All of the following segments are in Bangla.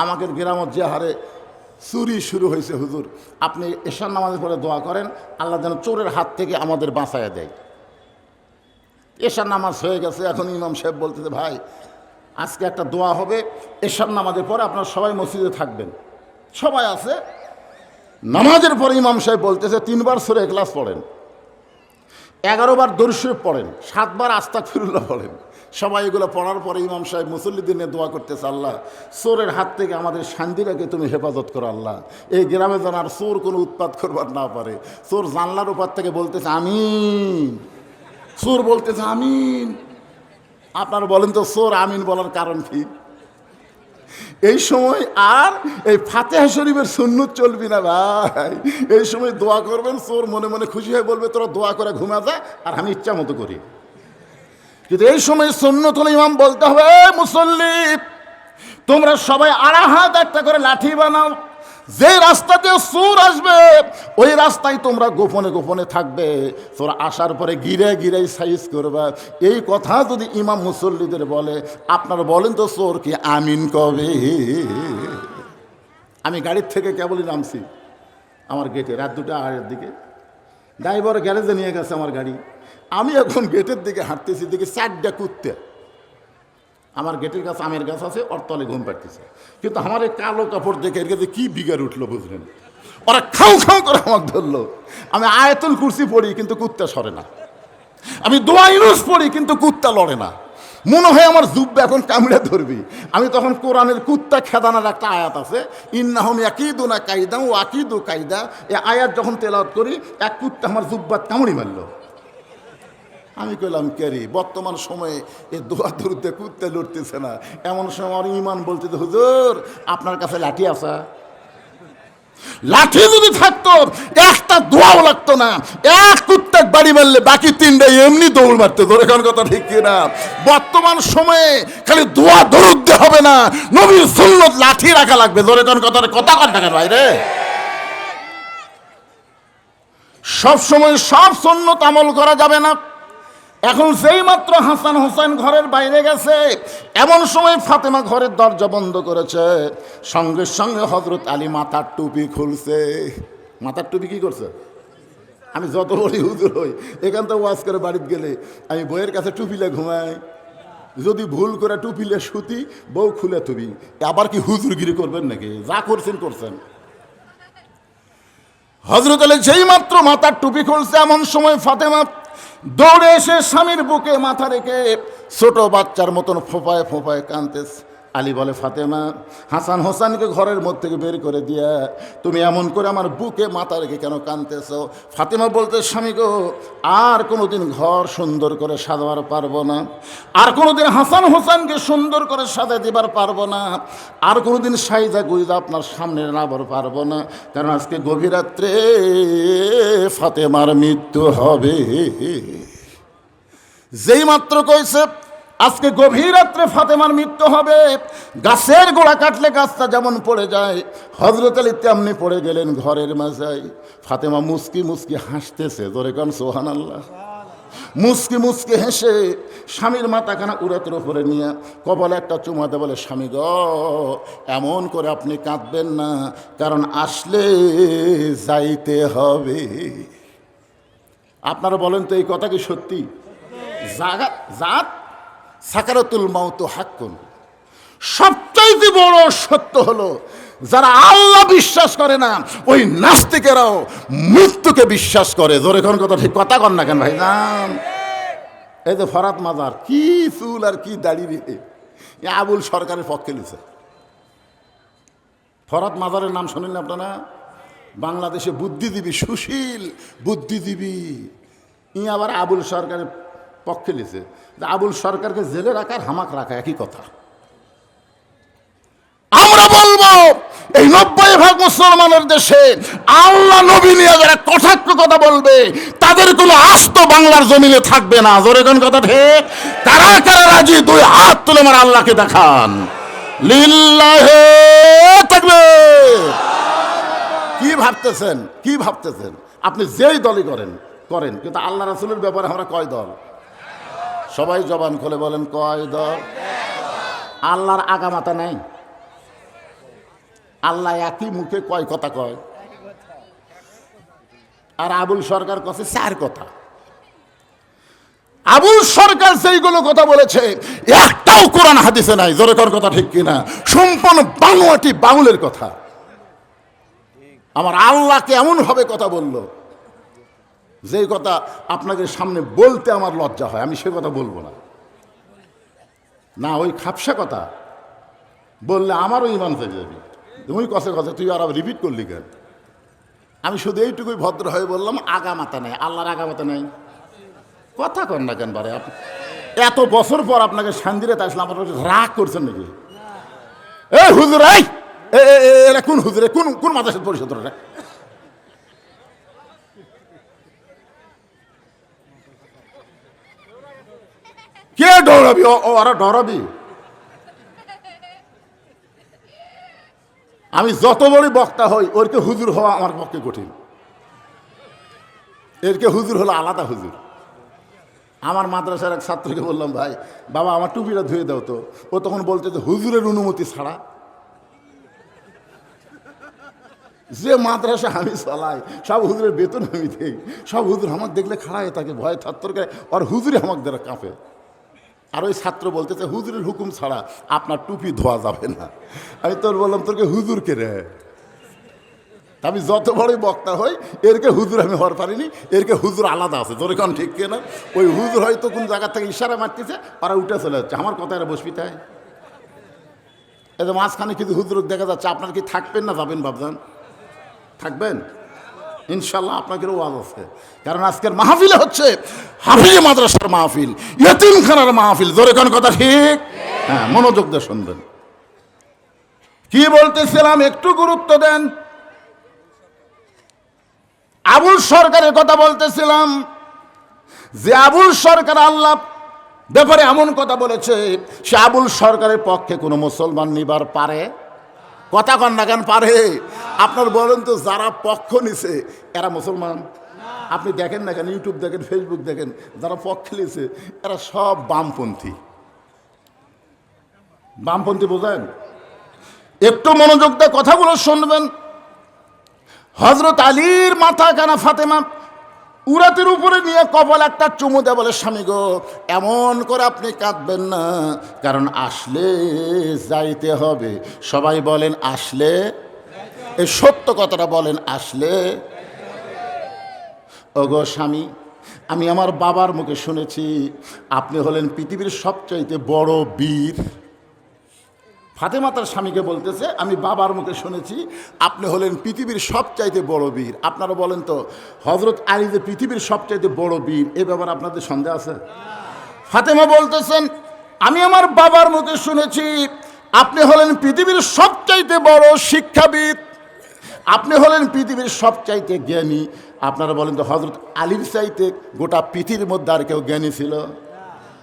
আমাদের গ্রামের যে হারে চুরি শুরু হয়েছে হুজুর, আপনি এশার নামাজের পরে দোয়া করেন আল্লাহ যেন চোরের হাত থেকে আমাদের বাঁচাইয়া দেয়। এশার নামাজ হয়ে গেছে, এখন ইমাম সাহেব বলতেছে ভাই আজকে একটা দোয়া হবে, এশার নামাজের পরে আপনারা সবাই মসজিদে থাকবেন। সবাই আছে, নামাজের পরে ইমাম সাহেব বলতেছে 3 বার সূরা ইখলাস পড়েন, 11 বার দরুদ শরীফ পড়েন, 7 বার আস্তাগফিরুল্লাহ পড়েন। সবাই এগুলো পড়ার পরে ইমাম সাহেব মুসল্লিদের নিয়ে দোয়া করতেছে, আল্লাহ চোরের হাত থেকে আমাদের শান্তিটাকে তুমি হেফাজত করো আল্লাহ, এই গ্রামে যেন আর চোর কোনো উৎপাত করবার না পারে। চোর জানলার উপর থেকে বলতেছে আমিন, চোর বলতেছে আমিন। আপনারা বলেন তো চোর আমিন বলার কারণ কি? এই সময় আর এই ফাতিহা শরীফের সুন্নত চলবি না ভাই। এই সময় দোয়া করবেন, চোর মনে মনে খুশি হয়ে বলবে তোরা দোয়া করে ঘুমা যা, আর আমি ইচ্ছা মতো করি। কিন্তু এই সময় সুন্নত হলে ইমাম বলতে হবে মুসল্লি তোমরা সবাই আড়া হাত একটা করে লাঠি বানাও, যে রাস্তা দিয়ে চোর আসবে ওই রাস্তায় তোমরা গোপনে গোপনে থাকবে, তোরা আসার পরে গিরে গিরে সাইজ করবা। এই কথা যদি ইমাম মুসল্লিদের বলে, আপনারা বলেন তো চোর কি আমিন কবে? আমি গাড়ির থেকে কেবলই নামছি আমার গেটে, রাত 2টা-2:30-এর দিকে ড্রাইভার গ্যারেজে নিয়ে গেছে আমার গাড়ি। আমি এখন গেটের দিকে হাঁটতেছি, দিকে 4টা কুত্তে আমার গেটের কাছে আমের গাছ আছে, ওর তলে ঘুম পাড়তেছে। কিন্তু আমার এই কালো কাপড় দেখে এর কাছে কি বিগার উঠলো বুঝলেন, ওরা খাও খাও করে আমাকে ধরলো। আমি আয়াতুল কুরসি পড়ি কিন্তু কুত্তা সরে না, আমি দোয়া ইউনুস পড়ি কিন্তু কুত্তা লড়ে না। মনে হয় আমার জুব্বা এখন কামড়ে ধরবি। আমি তখন কোরআনের কুত্তা খেদানোর একটা আয়াত আছে, ইন্নাহুম ইয়াকিদুনা কায়দা ও আকিদু কায়দা, এই আয়াত যখন তেলাওয়াত করি এক কুত্তা আমার জুব্বাত কামড়ি মারলো। আমি কইলাম কেরি, বর্তমান সময়ে এই দোয়া দরুদে কুত্তে লড়তেছে না, এমন সময় আমার ইমান বলতেছে হুজুর আপনার কাছে লাঠি আছে? লাঠি যদি থাকতো একটা দোয়াও লাগতো না, এক কুত্তা বাড়ি মারলে বাকি 3টা এমনি দৌড় মারতে। ধরে কোন কথা ঠিক কিনা? বর্তমান সময়ে খালি দোয়া দরুদ দিয়ে হবে না, নবীর সুন্নত লাঠি রাখা লাগবে। ধরে কোন কথা কথা কন থাকেন ভাইরে, সব সময় সব সুন্নত আমল করা যাবে না। এখন যেই মাত্র হাসান হোসেন ঘরের বাইরে গেছে, এমন সময় ফাতেমা ঘরের দরজা বন্ধ করেছে, সঙ্গে সঙ্গে হযরত আলী মাথার টুপি খুলছে। মাথার টুপি কি করছে? আমি যত বড়ই হুজুর হই, এখান থেকে ওয়াজ করে বাড়িতে গেলে আমি বইয়ের কাছে টুপিলে ঘুমাই, যদি ভুল করে টুপিলে শুতি বউ খুলে তুবি। আবার কি হুজুরগিরি করবেন নাকি? যা করছেন করছেন। হযরত আলী যেই মাত্র মাথার টুপি খুলছে, এমন সময় ফাতেমা দৌড়ে এসে স্বামীর বুকে মাথা রেখে ছোট বাচ্চার মতন ফোঁপায় ফোঁপায় কাঁদতেছে। আলী বলে ফাতেমা, হাসান হোসেনকে ঘরের মধ্যে থেকে বের করে দিয়া তুমি এমন করে আমার বুকে মাথা রেখে কেন কাঁদতেছ? ফাতেমা বলতে, স্বামী গো, আর কোনোদিন ঘর সুন্দর করে সাজাবার পারবো না, আর কোনোদিন হাসান হোসেনকে সুন্দর করে সাজাই দিবার পারবো না, আর কোনোদিন সাইজা গুইজা আপনার সামনে নাবার পারবো না, কারণ আজকে গভীর রাত্রে ফাতেমার মৃত্যু হবে। যেই মাত্র কইছে আজকে গভীর রাত্রে ফাতেমার মৃত্যু হবে, গাছের গোড়া কাটলে গাছটা যেমন পড়ে যায়, হযরত আলী তেমনি পড়ে গেলেন ঘরের মাঝায়। ফাতেমা মুস্কি মুস্কি হাসতেছে, জোরে কান সুবহানাল্লাহ। মুস্কি মুস্কি হেসে স্বামীর মাথাখানা উড়াতের উপরে নিয়ে কপালে একটা চুমা দেয়, বলে স্বামী গো, এমন করে আপনি কাঁদবেন না, কারণ আসলে যাইতে হবে। আপনারা বলেন তো এই কথা কি সত্যি? জাত সাকারাতুল মাউত হাক্কুন। সবচাইতে বড় সত্য হলো, যারা আল্লাহ বিশ্বাস করে না ওই নাস্তিকেরাও মৃত্যুকে বিশ্বাস করে। জোরে কোন কথা ঠিক কথা কন না কেন ভাই জান? এই যে ফরাত মাজার, কি চুল আর কি দাড়ি রে, আবুল সরকারের পক্ষে লিখছে। ফরাত মাজারের নাম শোনেন না আপনারা? বাংলাদেশে বুদ্ধিজীবী, সুশীল বুদ্ধিজীবী, ই আবার আবুল সরকারের পক্ষে লিখছে। আবুল সরকারকে জেলে রাখার হামাক রাখা একই কথা। আমরা বলবো এই 90% মুসলমানের দেশে আল্লাহ নবী নিয়ে যারা কটাক্ষ কথা বলবে তাদের কোনো আস্ত বাংলার জমিনে থাকবে না। জোরে কোন কথা ঠিক? কারা কারা রাজি? 2 হাত তুলে আমার আল্লাহকে দেখান। লিল্লাহে তাকবীর। কি ভাবতেছেন, কি ভাবতেছেন? আপনি যেই দলই করেন করেন, কিন্তু আল্লাহ রাসূলের ব্যাপারে আমরা কয় দল? সবাই জবান খুলে বলেন কয় দল? আল্লাহর আগামাতা নাই, আল্লাহ একই মুখে কয় কথা কয়, আর আবুল সরকার কাছে 4 কথা। আবুল সরকার যেইগুলো কথা বলেছে একটাও কোরআন হাদিসে নাই। জোরে কর কথা ঠিক কিনা? সম্পূর্ণ বানোয়াটি বাউলের কথা। আমার আল্লাহকে এমন ভাবে কথা বলল, যেই কথা আপনাদের সামনে বলতে আমার লজ্জা হয়, আমি সে কথা বলবো না। না, ওই খাপসা কথা বললে আমারও ইমান থেকে যাবে। ওই কথা কথা তুই আর রিপিট করলি কেন? আমি শুধু এইটুকুই ভদ্র হয়ে বললাম, আগা মাথা নেই, আল্লাহর আগা মাথা নেই। কথা কন না কেন বারে? এত বছর পর আপনাকে শান্তিতে আসলাম, আপনার রাগ করছেন নাকি? এ হুজুর, এরা কোন হুজুরে, কোন কোন মাদ্রাসার পরিষদ? কে ডরাবি? ওরা ডরাবি? আমি যত বড় বক্তা হই, ওরকে হুজুর হওয়া আমার পক্ষে কঠিন। এরকে হুজুর হলো আলাদা হুজুর। আমার মাদ্রাসার এক ছাত্রকে বললাম, ভাই বাবা আমার টুপিটা ধুয়ে দাও তো। ও তখন বলতে যে হুজুরের অনুমতি ছাড়া। যে মাদ্রাসা আমি চালাই, সব হুজুরের বেতন আমি দেই, সব হুজুর আমাকে দেখলে খাড়ায় তাকে ভয় থাত্তর করে, আর হুজুরে আমাকে দ্বারা কাঁপে। আর ওই ছাত্র বলতেছে হুজুরের হুকুম ছাড়া আপনার টুপি ধোয়া যাবে না। আমি তোর বললাম, তোরকে হুজুর কে রে? আমি যত বড়ই বক্তা হই, এরকে হুজুর আমি হওয়ার পারিনি। এরকে হুজুর আলাদা আছে। তোর এখন ঠিক কিনা? ওই হুজুর হয়তো কোন জায়গা থেকে ইশারা মারতেছে, ওরা উঠে চলে যাচ্ছে। আমার কথা এরা বসবি তাই? এই যে মাঝখানে কিছু হুজুর দেখা যাচ্ছে। আপনার কি থাকবেন না যাবেন ভাবছেন? থাকবেন ইনশাল্লাহ। আপনাদেরও ওয়াজ আছে, কারণ আজকের মাহফিলে হচ্ছে হাফিজে মাদ্রাসার মাহফিল, ইয়েতিমখানার মাহফিল। জোরে কোন কথা ঠিক? হ্যাঁ, মনোযোগ দিয়ে শুনবেন। কি বলতেছিলাম একটু গুরুত্ব দেন। আবুল সরকারের কথা বলতেছিলাম, যে আবুল সরকার আল্লাহ ব্যাপারে এমন কথা বলেছে, সে আবুল সরকারের পক্ষে কোনো মুসলমান নিবার পারে? কথা কন না কেন? পারে? আপনার বলেন তো, যারা পক্ষ নিছে এরা মুসলমান? আপনি দেখেন না কেন, ইউটিউব দেখেন, ফেসবুক দেখেন, যারা পক্ষ নিছে এরা সব বামপন্থী। বামপন্থী বোঝেন? একটু মনোযোগ দিয়ে কথাগুলো শুনবেন। হজরত আলীর মাথা কানা ফাতেমা উরাতের উপরে নিয়ে কপাল একটা চুমু দেয়, বলে স্বামী গো এমন করে আপনি কাঁদবেন না, কারণ আসলে যাইতে হবে। সবাই বলেন আসলে, এই সত্য কথাটা বলেন, আসলে। ওগো স্বামী, আমি আমার বাবার মুখে শুনেছি আপনি হলেন পৃথিবীর সবচাইতে বড় বীর। ফাতেমা তার স্বামীকে বলতেছে, আমি বাবার মুখে শুনেছি আপনি হলেন পৃথিবীর সবচাইতে বড় বীর। আপনারা বলেন তো, হজরত আলী যে পৃথিবীর সবচাইতে বড় বীর, এ ব্যাপারে আপনাদের সন্দেহ আছে? ফাতেমা বলতেছেন, আমি আমার বাবার মুখে শুনেছি আপনি হলেন পৃথিবীর সবচাইতে বড় শিক্ষাবিদ, আপনি হলেন পৃথিবীর সবচাইতে জ্ঞানী। আপনারা বলেন তো, হজরত আলীর চাইতে গোটা পৃথিবীর মধ্যে আর কেউ জ্ঞানী ছিল?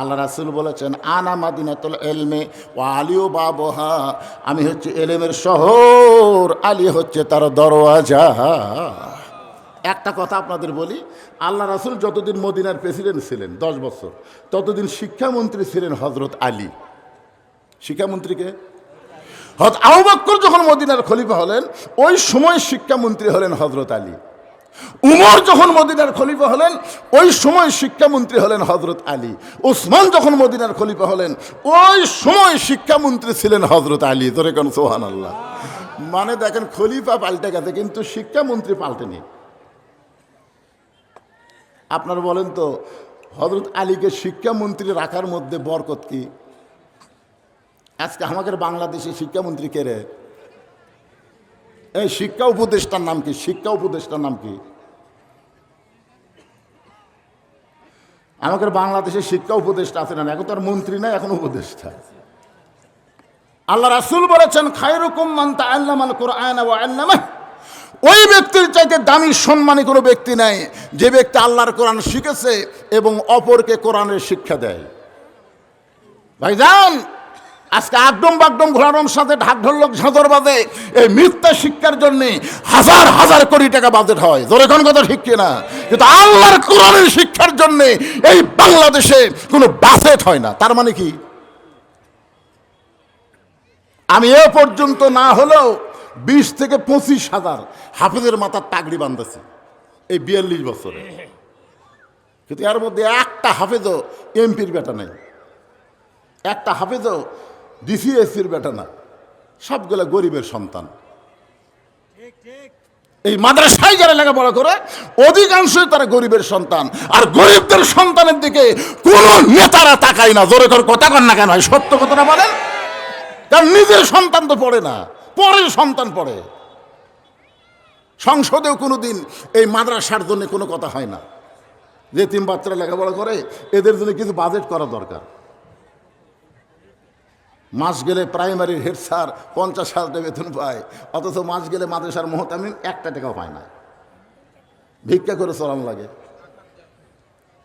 আল্লাহ রাসূল বলেছেন, আনা মাদিনাতুল ইলমি ওয়া আলিউ বাবুহা, আমি হচ্ছে এলেমের শহর, আলী হচ্ছে তার দরওয়াজা। একটা কথা আপনাদের বলি, আল্লাহ রাসূল যতদিন মদিনার প্রেসিডেন্ট ছিলেন 10 বছর, ততদিন শিক্ষামন্ত্রী ছিলেন হজরত আলী। শিক্ষামন্ত্রীকে হযরত আবু বকর যখন মদিনার খলিফা হলেন, ওই সময় শিক্ষামন্ত্রী হলেন হজরত আলী। উমর যখন মদিনার খলিফা হলেন, ওই সময় শিক্ষামন্ত্রী হলেন হজরত আলী। ওসমান যখন মদিনার খলিফা হলেন, ওই সময় শিক্ষামন্ত্রী ছিলেন হজরত আলী। ধরে কেন সুবহানাল্লাহ। মানে দেখেন, খলিফা পাল্টে গেছে কিন্তু শিক্ষামন্ত্রী পাল্টেনি। আপনারা বলেন তো, হজরত আলীকে শিক্ষামন্ত্রী রাখার মধ্যে বরকত কি? আজকে আমাদের বাংলাদেশে শিক্ষামন্ত্রী কে রে? এই শিক্ষা উপদেষ্টার নাম কি? শিক্ষা উপদেষ্টার নাম কি? আমাদের বাংলাদেশে শিক্ষা উপদেষ্টা আছে না? এখন তো আর মন্ত্রী নাই, এখন উপদেষ্টা। আল্লাহ রাসূল বলেছেন, খায়রুকুম মান তাআল্লামাল কুরআন ওয়া আল্লামাহ, ওই ব্যক্তির চাইতে দামি সম্মানী কোনো ব্যক্তি নাই যে ব্যক্তি আল্লাহর কোরআন শিখেছে এবং অপরকে কোরআনের শিক্ষা দেয়। ভাইজান, আজকে আগডম বাগডম ঘোড়ারম সাথে ঢাক ঢোলক ঝাঁঝর বাজে, এই মিথ্যা শিক্ষার জন্য হাজার হাজার কোটি টাকা বাজেট হয়। জোরে কোন কথা ঠিক কিনা? কিন্তু আল্লাহর কোরআনের শিক্ষার জন্য এই বাংলাদেশে কোনো বাজেট হয় না। তার মানে কি? আমি এ পর্যন্ত না হলেও 20 থেকে 25,000 হাফেজের মাথার পাগড়ি বাঁধতেছে এই 42 বছরে, কিন্তু এর মধ্যে একটা হাফেজও এমপির বেটা নেই, একটা হাফেজও ডিসিএসপির বেটা না, সবগুলা গরিবের সন্তান। এই মাদ্রাসায় যারা লেখাপড়া করে অধিকাংশই তারা গরিবের সন্তান, আর গরিবদের সন্তানের দিকে কোন নেতারা তাকায় না। জোরে করে কথা কন না কেন, সত্য কথাটা বলেন। কারণ নিজের সন্তান তো পড়ে না, পরের সন্তান পড়ে। সংসদেও কোনোদিন এই মাদ্রাসার জন্য কোনো কথা হয় না। যে তিন বাচ্চারা লেখাপড়া করে এদের জন্য কিছু বাজেট করা দরকার। মাস গেলে প্রাইমারির হেড স্যার 50,000 টাকা বেতন পায়, অথচ মাস গেলে মাদ্রাসার মোহতামিম 1 টাকাও পায় না, ভিক্ষা করে চলান লাগে।